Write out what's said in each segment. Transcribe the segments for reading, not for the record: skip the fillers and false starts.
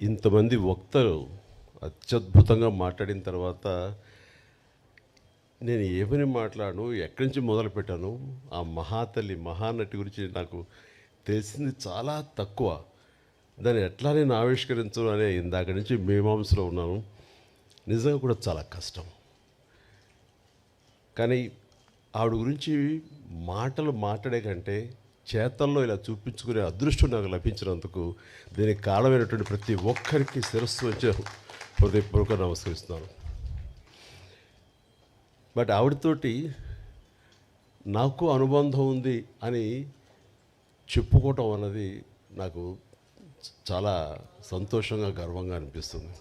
ఇంతమంది వక్తలు అత్యద్భుతంగా మాట్లాడిన తర్వాత నేను ఏమని మాట్లాడను, ఎక్కడి నుంచి మొదలుపెట్టాను, ఆ మహాతల్లి మహానటి గురించి నాకు తెలిసింది చాలా తక్కువ. దాన్ని ఎట్లా నేను ఆవిష్కరించను అనే ఇందాక నుంచి మీమాంసలో ఉన్నాను. నిజంగా కూడా చాలా కష్టం. కానీ ఆవిడ గురించి మాటలు మాట్లాడే కంటే చేతల్లో ఇలా చూపించుకునే అదృష్టం నాకు లభించినందుకు దీనికి కారణమైనటువంటి ప్రతి ఒక్కరికి శిరస్సు వచ్చే హృదయపూర్వక నమస్కరిస్తున్నాను. బట్ ఆవిడతోటి నాకు అనుబంధం ఉంది అని చెప్పుకోవటం అన్నది నాకు చాలా సంతోషంగా గర్వంగా అనిపిస్తుంది.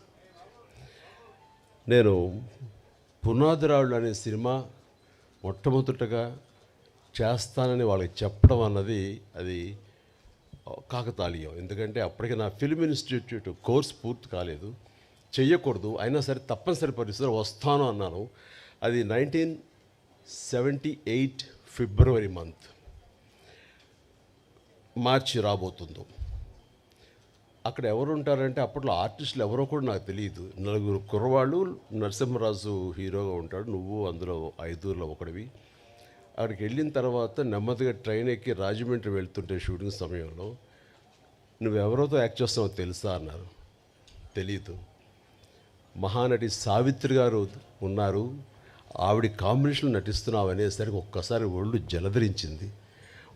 నేను పునాదిరాళ్ళు అనే సినిమా మొట్టమొదటగా చేస్తానని వాళ్ళకి చెప్పడం అన్నది అది కాకతాళీయం. ఎందుకంటే అప్పటికి నా ఫిల్మ్ ఇన్స్టిట్యూట్ కోర్స్ పూర్తి కాలేదు, చెయ్యకూడదు, అయినా సరే తప్పనిసరి పరిస్థితుల్లో వస్తాను అన్నాను. అది 1978 ఫిబ్రవరి మంత్, మార్చి రాబోతుందో. అక్కడ ఎవరు ఉంటారంటే అప్పట్లో ఆర్టిస్టులు ఎవరో కూడా నాకు తెలియదు. 4 కుర్రవాళ్ళు, నరసింహరాజు హీరోగా ఉంటాడు, నువ్వు అందులో 5లో ఒకడివి. అక్కడికి వెళ్ళిన తర్వాత నెమ్మదిగా ట్రైన్ ఎక్కి రాజమండ్రి వెళ్తుంటే షూటింగ్ సమయంలో నువ్వెవరితో యాక్ట్ చేస్తావో తెలుసా అన్నారు. తెలీదు. మహానటి సావిత్రి గారు ఉన్నారు, ఆవిడ కాంబినేషన్లో నటిస్తున్నావు అనేసరికి ఒక్కసారి ఒళ్ళు జలధరించింది.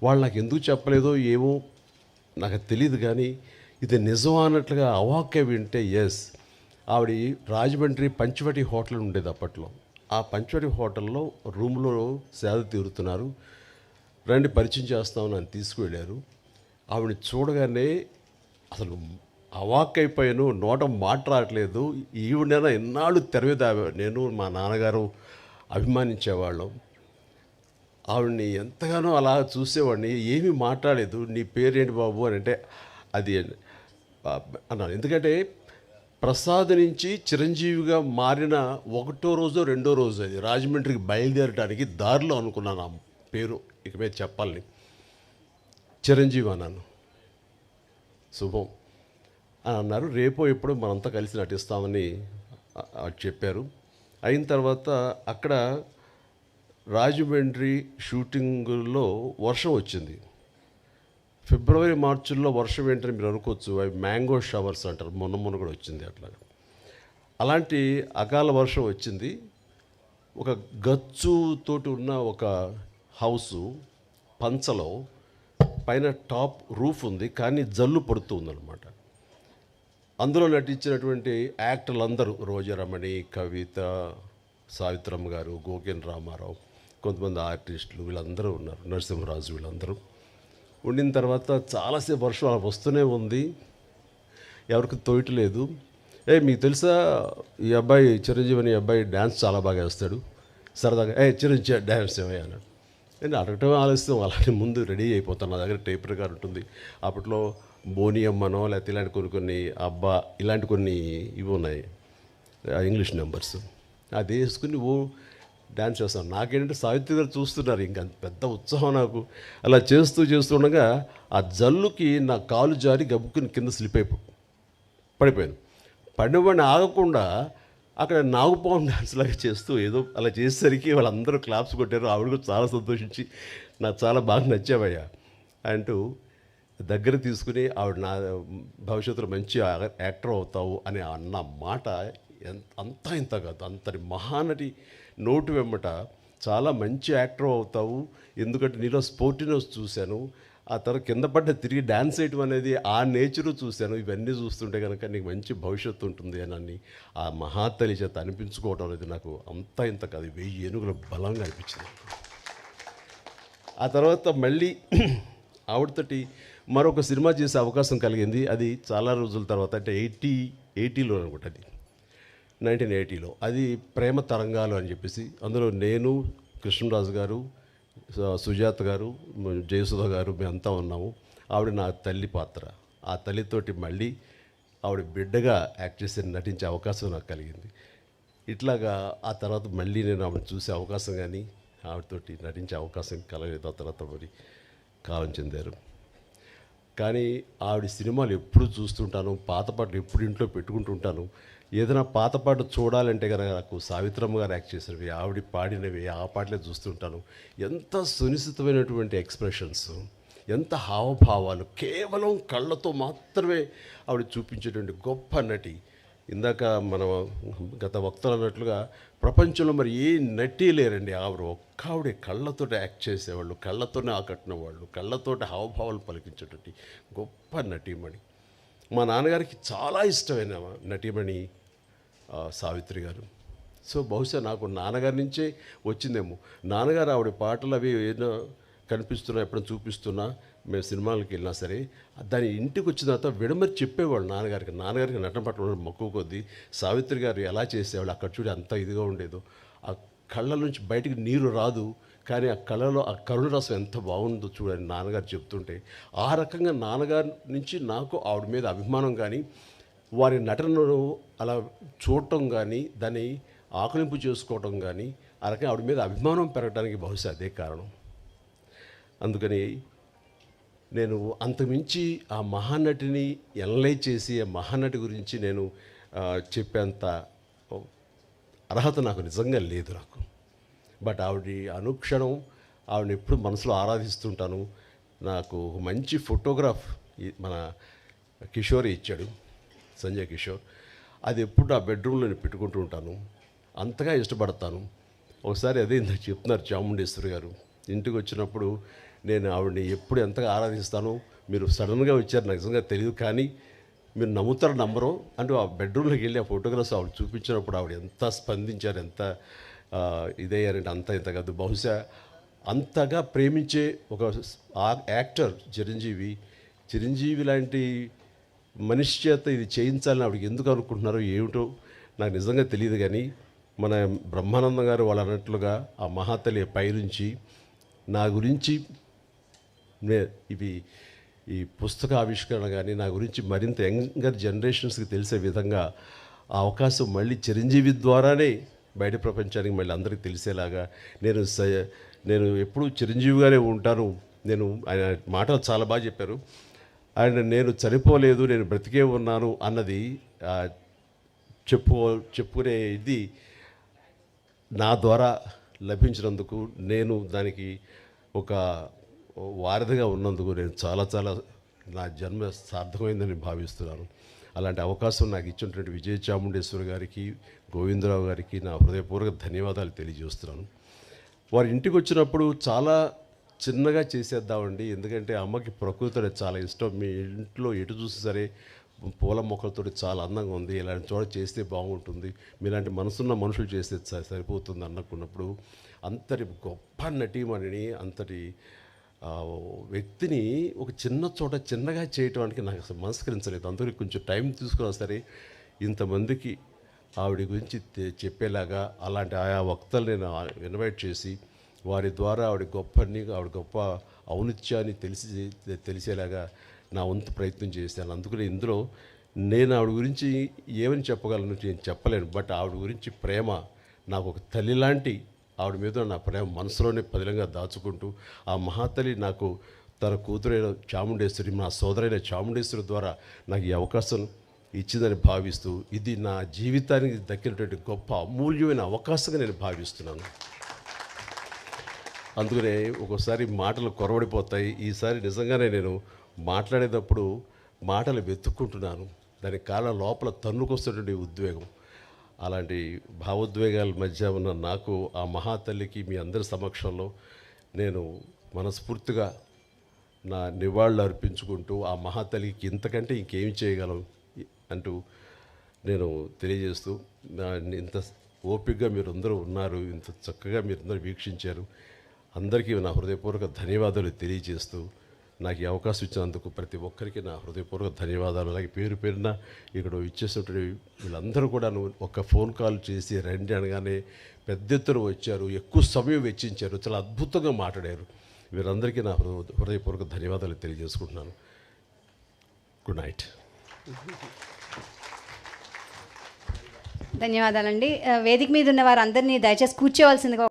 వాళ్ళు నాకు ఎందుకు చెప్పలేదో ఏమో నాకు తెలియదు, కానీ ఇది నిజం అన్నట్లుగా అవాక్య వింటే ఎస్. ఆవిడ రాజమండ్రి పంచవటి హోటల్ ఉండేది అప్పట్లో. ఆ పంచవటి హోటల్లో రూమ్లో సేద తీరుతున్నారు, రండి పరిచయం చేస్తామని నన్ను తీసుకువెళ్ళారు. ఆవిడని చూడగానే అసలు అవాక్కైపోయాను, నోట మాట రావట్లేదు. ఈవిడైనా ఎన్నాళ్ళు తెరవేద, నేను మా నాన్నగారు అభిమానించేవాళ్ళం. ఆవిడ్ని ఎంతగానో అలా చూసేవాడిని, ఏమీ మాట్లాడలేదు. నీ పేరేంటి బాబు అని అంటే అది అన్నాను. ఎందుకంటే ప్రసాద్ నుంచి చిరంజీవిగా మారిన 1వ రోజో 2వ రోజు అది రాజమండ్రికి బయలుదేరడానికి దారిలో అనుకున్నాను ఆ పేరు ఇక మీద చెప్పాలని. చిరంజీవి అన్నాను. శుభం అని అన్నారు. రేపో ఎప్పుడో మనంతా కలిసి నటిస్తామని చెప్పారు. అయిన తర్వాత అక్కడ రాజమండ్రి షూటింగుల్లో వర్షం వచ్చింది. ఫిబ్రవరి మార్చిల్లో వర్షం ఏంటని మీరు అనుకోవచ్చు, అవి మ్యాంగో షవర్స్ అంటారు, మొన్న కూడా వచ్చింది అట్లా. అలాంటి అకాల వర్షం వచ్చింది. ఒక గచ్చుతోటి ఉన్న ఒక హౌసు పంచలో పైన టాప్ రూఫ్ ఉంది, కానీ జల్లు పడుతూ ఉందన్నమాట. అందులో నటించినటువంటి యాక్టర్లు అందరూ రోజారమణి, కవిత, సావిత్రమ్మ గారు, గోకెన్ రామారావు, కొంతమంది ఆర్టిస్టులు వీళ్ళందరూ ఉన్నారు, నరసింహరాజు వీళ్ళందరూ ఉండిన తర్వాత చాలాసేపు వర్షం అలా వస్తూనే ఉంది, ఎవరికి తోయట్లేదు. మీకు తెలుసా ఈ అబ్బాయి చిరంజీవి అని అబ్బాయి డ్యాన్స్ చాలా బాగా వేస్తాడు, సరదాగా చిరంజీవి డ్యాన్స్ ఏమయ్యా అన్నాడు. నేను అడగటం ఆలస్యం, అలాంటి ముందు రెడీ అయిపోతాను. నా దగ్గర టేప్ రికార్డ్ ఉంటుంది. అప్పట్లో బోనియమ్మనో లేకపోతే ఇలాంటి కొన్ని అబ్బా ఇలాంటి కొన్ని ఇవి ఉన్నాయి ఇంగ్లీష్ నెంబర్స్, అది వేసుకుని డ్యాన్స్ చేస్తాను. నాకేంటంటే సావిత్రి గారు చూస్తున్నారు, ఇంకా పెద్ద ఉత్సాహం నాకు. అలా చేస్తుండగా ఆ జల్లుకి నా కాలు జారి గబుక్కుని కింద స్లిప్ పడిపోయాను. పడినవాడిని ఆగకుండా అక్కడ నాగుపాము డ్యాన్స్ లాగా చేస్తూ ఏదో అలా చేసేసరికి వాళ్ళందరూ క్లాప్స్ కొట్టారు. ఆవిడ కూడా చాలా సంతోషించి నాకు చాలా బాగా నచ్చావయ్యా అంటూ దగ్గర తీసుకుని ఆవిడ నా భవిష్యత్తులో మంచి యాక్టర్ అవుతావు అని అన్న మాట అంతా ఇంత కాదు, అంతటి మహానటి నోటు వెంబట చాలా మంచి యాక్టర్ అవుతావు, ఎందుకంటే నీలో స్పోర్టినెస్ చూశాను, ఆ తర్వాత కింద పడ్డ తిరిగి డ్యాన్స్ వేయటం అనేది ఆ నేచరు చూశాను, ఇవన్నీ చూస్తుంటే కనుక నీకు మంచి భవిష్యత్తు ఉంటుంది అని ఆ మహాతల్లి చేత అనిపించుకోవడం అనేది నాకు అంతా ఇంత కాదు, 1000 ఏనుగుల బలంగా అనిపించింది. ఆ తర్వాత మళ్ళీ ఆవిడతోటి మరొక సినిమా చేసే అవకాశం కలిగింది. అది చాలా రోజుల తర్వాత, అంటే 80లో అనుకుంటా, అది 1980లో. అది ప్రేమ తరంగాలు అని చెప్పేసి, అందులో నేను, కృష్ణరాజు గారు, సుజాత గారు, జయసుధ గారు మేమంతా ఉన్నాము. ఆవిడ నా తల్లి పాత్ర. ఆ తల్లితోటి మళ్ళీ ఆవిడ బిడ్డగా యాక్ట్ చేసి నటించే అవకాశం నాకు కలిగింది. ఇట్లాగా ఆ తర్వాత మళ్ళీ నేను ఆవిడ చూసే అవకాశం కానీ ఆవిడతోటి నటించే అవకాశం కలగలేదు. ఆ తర్వాత మరి కాలం చెందారు. కానీ ఆవిడ సినిమాలు ఎప్పుడు చూస్తుంటాను, పాత పాటలు ఎప్పుడు ఇంట్లో పెట్టుకుంటుంటాను. ఏదైనా పాత పాట చూడాలంటే కనుక నాకు సావిత్రమ్మ గారు యాక్ట్ చేసినవి, ఆవిడ పాడినవి ఆ పాటలే చూస్తుంటాను. ఎంత సునిశ్చితమైనటువంటి ఎక్స్ప్రెషన్స్, ఎంత హావభావాలు, కేవలం కళ్ళతో మాత్రమే ఆవిడ చూపించేటువంటి గొప్ప నటి. ఇందాక మన గత వక్తలు అన్నట్లుగా ప్రపంచంలో మరి ఏ నటి లేరండి. ఆవిడే కళ్ళతోటి యాక్ట్ చేసేవాళ్ళు, కళ్ళతోనే ఆకట్టిన వాళ్ళు, కళ్ళతోటి హావభావాలు పలికించేటువంటి గొప్ప నటీమణి. మా నాన్నగారికి చాలా ఇష్టమైన నటీమణి సావిత్రి గారు. సో బహుశా నాకు నాన్నగారి నుంచే వచ్చిందేమో. నాన్నగారు ఆవిడ పాటలు అవి ఏదో కనిపిస్తున్నా, ఎప్పుడైనా చూపిస్తున్నా, మేము సినిమాలకు వెళ్ళినా సరే దాని ఇంటికి వచ్చిన తర్వాత విడమరి చెప్పేవాళ్ళు నాన్నగారికి నటన పట్ల మక్కువ కొద్దీ. సావిత్రి గారు ఎలా చేసేవాళ్ళు, అక్కడ చూడి అంత ఇదిగా ఉండేదో, ఆ కళ్ళ నుంచి బయటికి నీరు రాదు, కానీ ఆ కళ్ళలో ఆ కరుణ రసం ఎంత బాగుందో చూడని నాన్నగారు చెప్తుంటే, ఆ రకంగా నాన్నగారి నుంచి నాకు ఆవిడ మీద అభిమానం కానీ, వారి నటనను అలా చూడటం కానీ, దాన్ని ఆకలింపు చేసుకోవటం కానీ, ఆ రకంగా ఆవిడ మీద అభిమానం పెరగడానికి బహుశా అదే కారణం. అందుకని నేను అంతకుమించి ఆ మహానటిని ఎనలైజ్ చేసి ఆ మహానటి గురించి నేను చెప్పేంత అర్హత నాకు నిజంగా లేదు నాకు. బట్ ఆవిడ అనుక్షణం ఆవిడని ఎప్పుడు మనసులో ఆరాధిస్తుంటాను. నాకు ఒక మంచి ఫోటోగ్రాఫ్ మన కిషోర్ ఇచ్చాడు, సంజయ్ కిషోర్. అది ఎప్పుడు నా బెడ్రూమ్లో నేను పెట్టుకుంటూ ఉంటాను, అంతగా ఇష్టపడతాను. ఒకసారి అదే ఇందాక చెప్తున్నారు చాముండేశ్వరి గారు, ఇంటికి వచ్చినప్పుడు నేను ఆవిడని ఎప్పుడు ఎంతగా ఆరాధిస్తానో, మీరు సడన్గా వచ్చారు నాకు నిజంగా తెలియదు, కానీ మీరు నమ్ముతారు నమ్మరు అంటూ ఆ బెడ్రూమ్లోకి వెళ్ళి ఆ ఫోటోగ్రాఫ్స్ ఆవిడ చూపించినప్పుడు ఆవిడ ఎంత స్పందించారు, ఎంత ఇదయ్యారంటే అంత ఇంత కాదు. బహుశా అంతగా ప్రేమించే ఒక యాక్టర్ చిరంజీవి లాంటి మనిషి చేత ఇది చేయించాలని ఆవిడకి ఎందుకు అనుకుంటున్నారో ఏమిటో నాకు నిజంగా తెలియదు. కానీ మన బ్రహ్మానందం గారు వాళ్ళు అన్నట్లుగా ఆ మహాతల్లి పైనుంచి నా గురించి ఈ పుస్తక ఆవిష్కరణ కానీ నా గురించి మరింత యంగర్ జనరేషన్స్కి తెలిసే విధంగా ఆ అవకాశం మళ్ళీ చిరంజీవి ద్వారానే బయట ప్రపంచానికి మళ్ళీ అందరికీ తెలిసేలాగా నేను ఎప్పుడూ చిరంజీవిగానే ఉంటాను. ఆయన మాటలు చాలా బాగా చెప్పారు. నేను చనిపోలేదు, నేను బ్రతికే ఉన్నాను అన్నది చెప్పుకునే ఇది నా ద్వారా లభించినందుకు, నేను దానికి ఒక వారధిగా ఉన్నందుకు నేను చాలా నా జన్మ సార్థకమైందని భావిస్తున్నాను. అలాంటి అవకాశం నాకు ఇచ్చినటువంటి విజయ చాముండేశ్వరి గారికి, గోవిందరావు గారికి నా హృదయపూర్వక ధన్యవాదాలు తెలియజేస్తున్నాను. వారి ఇంటికి వచ్చినప్పుడు చాలా చిన్నగా చేసేద్దామండి, ఎందుకంటే అమ్మకి ప్రకృతి అనేది చాలా ఇష్టం. మీ ఇంట్లో ఎటు చూసి సరే పూల మొక్కలతో చాలా అందంగా ఉంది, ఇలాంటి చోట చేస్తే బాగుంటుంది, మీలాంటి మనసున్న మనుషులు చేస్తే సరిపోతుంది అనుకున్నప్పుడు అంతటి గొప్ప నటీమణిని, అంతటి వ్యక్తిని ఒక చిన్న చోట చిన్నగా చేయటానికి నాకు అసలు మనస్కరించలేదు. అందుకని కొంచెం టైం తీసుకున్నా సరే ఇంతమందికి ఆవిడ గురించి చెప్పేలాగా అలాంటి ఆయా వక్తలు నేను ఇన్వైట్ చేసి వారి ద్వారా ఆవిడ గొప్ప ఔన్నత్యాన్ని తెలిసేలాగా నా వంతు ప్రయత్నం చేశాను. అందుకని ఇందులో నేను ఆవిడ గురించి ఏమని చెప్పగలను నేను చెప్పలేను. బట్ ఆవిడ గురించి ప్రేమ నాకు ఒక తల్లి లాంటి ఆవిడ మీద నా ప్రేమ మనసులోనే పదిలంగా దాచుకుంటూ, ఆ మహాతల్లి నాకు తన కూతురైన చాముండేశ్వరి, నా సోదరైన చాముండేశ్వరి ద్వారా నాకు ఈ అవకాశం ఇచ్చిందని భావిస్తూ, ఇది నా జీవితానికి దక్కినటువంటి గొప్ప అమూల్యమైన అవకాశంగా నేను భావిస్తున్నాను. అందుకనే ఒక్కోసారి మాటలు కొరవడిపోతాయి. ఈసారి నిజంగానే నేను మాట్లాడేటప్పుడు మాటలు వెతుక్కుంటున్నాను, దాని కాళ్ళ లోపల తన్నుకొస్తున్నటువంటి ఉద్వేగం. అలాంటి భావోద్వేగాల మధ్య ఉన్న నాకు ఆ మహాతల్లికి మీ అందరి సమక్షంలో నేను మనస్ఫూర్తిగా నా నివాళులు అర్పించుకుంటూ, ఆ మహాతల్లికి ఇంతకంటే ఇంకేమి చేయగలం అంటూ నేను తెలియజేస్తూ, ఇంత ఓపికగా మీరందరూ ఉన్నారు, ఇంత చక్కగా మీరందరూ వీక్షించారు, అందరికీ నా హృదయపూర్వక ధన్యవాదాలు తెలియజేస్తూ, నాకు ఈ అవకాశం ఇచ్చినందుకు ప్రతి ఒక్కరికి నా హృదయపూర్వక ధన్యవాదాలు. అలాగే పేరున ఇక్కడ ఇచ్చేసినటువంటి వీళ్ళందరూ కూడా ఒక ఫోన్ కాల్ చేసి రండి అనగానే పెద్ద ఎత్తున వచ్చారు, ఎక్కువ సమయం వెచ్చించారు, చాలా అద్భుతంగా మాట్లాడారు. వీరందరికీ నా హృదయపూర్వక ధన్యవాదాలు తెలియజేసుకుంటున్నాను. Good night. ధన్యవాదాలండి. వేదిక మీద ఉన్న వారందరినీ దయచేసి కూర్చోవలసిందిగా